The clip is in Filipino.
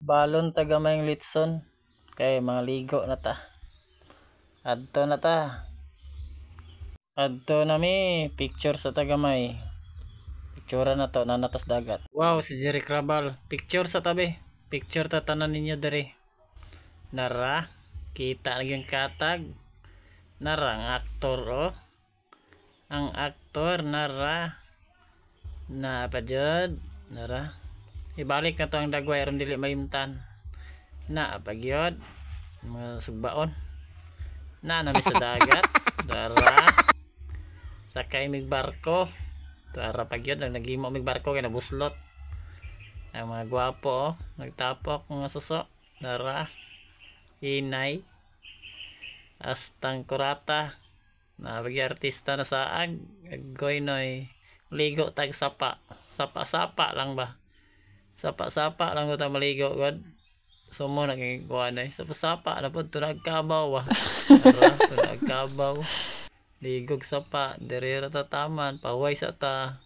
Balon tagamay litson. Kay mga ligo na ta. Adto na ta. Adto na mi picture sa tagamay. Picture na to na natas dagat. Wow, si Jerry Crabal. Picture sa tabi. Picture ta tanan ninyo diri. Nara, kita naging katag. Nara ang aktor oh. Ang aktor nara. Na pa jud. Nara. Ibalik na to ang dagway aron dili mayumtan. Na pa gyud. Mga sugbaon. Na nami sa dagat. Dara. Sakay mig barko. Dara pa gyud naghimo mig barko kay nabuslot. Ang mga gwapo oh, nagtapok mga suso. Dara. Hinay. Astang kurata. Nabagi artista na saag. Agoy noy. Ligo tag sapa. Sapa-sapa lang ba? Sapa-sapa lang ko ta maligo god. Sumo naging kuan ay. Sapa-sapa na pud tunag kabaw ba. Dara tunag kabaw. Ligog sapa. Diri ra ta taman. Paway sa ta.